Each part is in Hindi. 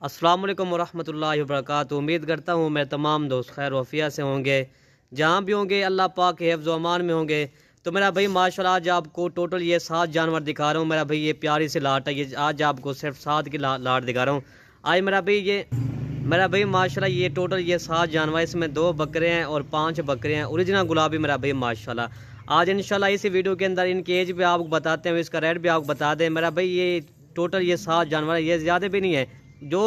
अस्सलाम वालेकुम वरहमतुल्लाहि वबरकातुहू। उम्मीद करता हूँ मैं तमाम दोस्त खैर वफ़िया से होंगे, जहाँ भी होंगे अल्लाह पाक के हिफ्ज़ व अमान में होंगे। तो मेरा भाई माशाल्लाह आज आपको टोटल ये 7 जानवर दिखा रहा हूँ। मेरा भाई ये प्यारी सी लाट है, ये आज आपको सिर्फ 7 की लाट दिखा रहा हूँ। आज मेरा भाई माशाल्लाह ये टोटल ये 7 जानवर, इसमें 2 बकरे हैं और 5 बकरे हैं ओरिजिनल गुलाबी। मेरा भाई माशाल्लाह आज इंशाल्लाह इसी वीडियो के अंदर इनकी एज भी आपको बताते हैं, इसका रेट भी आपको बता दें। मेरा भाई ये टोटल ये 7 जानवर है, ये ज़्यादा भी नहीं है। जो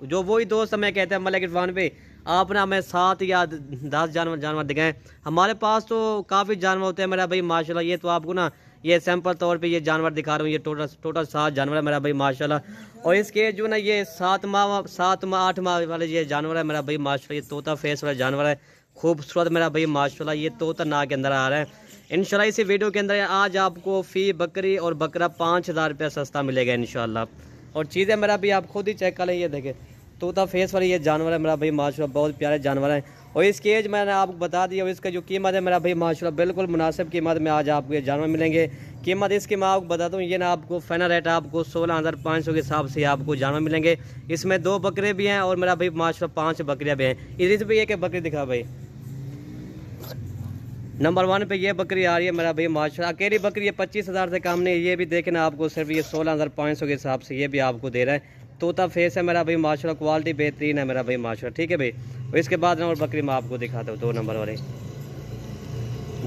जो वही दोस्त हमें कहते हैं मलिक इरफान पे आप ना हमें 7 या 10 जानवर दिखाएं। हमारे पास तो काफ़ी जानवर होते हैं मेरा भाई माशाल्लाह। ये तो आपको ना ये सैंपल तौर पे ये जानवर दिखा रहा हूँ। ये टोटल 7 जानवर है मेरा भाई माशाल्लाह। और इसके जो ना ये 7 माह 8 माह वाले ये जानवर है मेरा भाई माशाल्लाह। ये तोता फेस वाला जानवर है, खूबसूरत मेरा भाई माशाल्लाह। ये तोता ना के अंदर आ रहा है इंशाल्लाह। इसी वीडियो के अंदर आज आपको फ़ी बकरी और बकरा 5000 रुपया सस्ता मिलेगा इंशाल्लाह। और चीज़ें मेरा भी आप खुद ही चेक कर लें। ये देखें तोता फेस वाली ये जानवर है मेरा भाई माशाल्लाह, बहुत प्यारे जानवर हैं। और इसकी एज मैंने आपको बता दी और इसका जो कीमत है मेरा भाई माशाल्लाह बिल्कुल मुनासिब कीमत में आज आपको ये जानवर मिलेंगे। कीमत इसकी मैं आपको बताता हूँ, ये ना आपको फाइनल रेट आपको 16,500 के हिसाब से आपको जानवर मिलेंगे। इसमें 2 बकरे भी हैं और मेरा भाई माशाल्लाह 5 बकरियाँ भी हैं। इधर भी एक बकरी दिखा भाई, नंबर 1 पे ये बकरी आ रही है मेरा भाई माशाल्लाह। अकेली बकरी है 25,000 से कम नहीं। ये भी देखें ना आपको सिर्फ ये 16,500 के हिसाब से ये भी आपको दे रहा है। तोता फेस है मेरा भाई माशाल्लाह, क्वालिटी बेहतरीन है मेरा भाई माशाल्लाह। ठीक है भाई। और इसके बाद ना और बकरी मैं आपको दिखाता हूँ 2 नंबर वाले।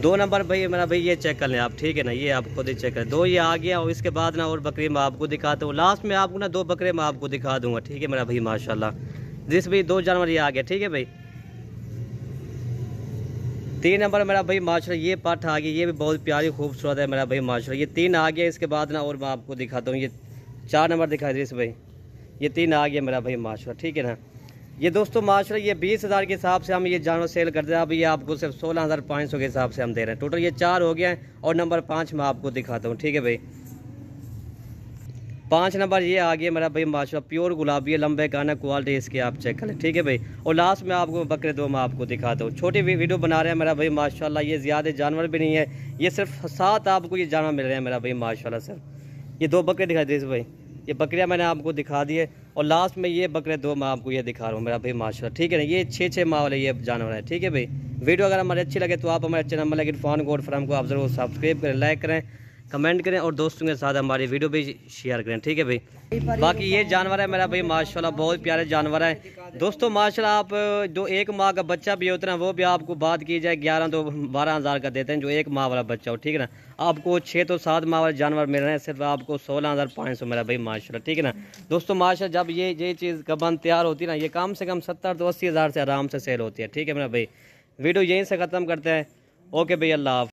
2 नंबर भाई मेरा भाई ये चेक कर लें आप, ठीक है ना, ये आप खुद ही चेक करें। 2 ये आ गया और इसके बाद ना और बकरी मैं आपको दिखाता हूँ। लास्ट में आपको ना 2 बकरे मैं आपको दिखा दूँगा, ठीक है मेरा भाई माशाल्लाह। जिस भी 2 जानवर ये आ गया, ठीक है भाई। 3 नंबर मेरा भाई माशाल्लाह ये पठ आ गई, ये भी बहुत प्यारी खूबसूरत है मेरा भाई माशाल्लाह। ये 3 आ गया। इसके बाद ना और मैं आपको दिखाता हूँ, ये 4 नंबर दिखा दीजिए भाई। ये 3 आ गया मेरा भाई माशाल्लाह, ठीक है ना। ये दोस्तों माशाल्लाह ये 20,000 के हिसाब से हम ये जानवर सेल करते हैं। अभी ये आपको सिर्फ 16,500 के हिसाब से हम दे रहे हैं। टोटल ये 4 हो गया है और नंबर 5 मैं आपको दिखाता हूँ, ठीक है भाई। 5 नंबर ये आ गया मेरा भाई माशाल्लाह, प्योर गुलाबी है, लंबे काना, क्वालिटी इसकी आप चेक करें, ठीक है भाई। और लास्ट में आपको बकरे 2 मैं आपको दिखाता हूँ। छोटी वीडियो बना रहे हैं मेरा भाई माशाल्लाह। ये ज़्यादा जानवर भी नहीं है, ये सिर्फ 7 आपको ये जानवर मिल रहे हैं मेरा भाई माशाल्लाह। सिर्फ ये 2 बकरे दिखा दीजिए भाई। ये बकरियाँ मैंने आपको दिखा दी है और लास्ट में ये बकरे 2 मैं आपको ये दिखा रहा हूँ मेरा भाई माशाल्लाह, ठीक है ना। ये 6 माह वाले ये जानवर है, ठीक है भाई। वीडियो अगर हमारी अच्छी लगे तो आप हमारे channel Malik Irfan gold farm को आप ज़रूर सब्सक्राइब करें, लाइक करें, कमेंट करें और दोस्तों के साथ हमारी वीडियो भी शेयर करें, ठीक है भाई। बाकी ये जानवर है मेरा भाई माशाल्लाह, बहुत प्यारे जानवर है दोस्तों माशाल्लाह। आप जो 1 माह का बच्चा भी होता है वो भी आपको बात की जाए 11 तो 12,000 का देते हैं, जो 1 माह वाला बच्चा हो, ठीक है ना। आपको 6 तो 7 माह वाले जानवर मिल रहे हैं सिर्फ आपको 16,500 मेरा भाई माशाल्लाह, ठीक है ना। दोस्तों माशाल्लाह जब ये चीज़ कबन तैयार होती है ना, ये कम से कम 70 तो 80,000 से आराम से सेल होती है, ठीक है मेरा भाई। वीडियो यहीं से ख़त्म करते हैं। ओके भाई, अल्लाह हाफ़िज़।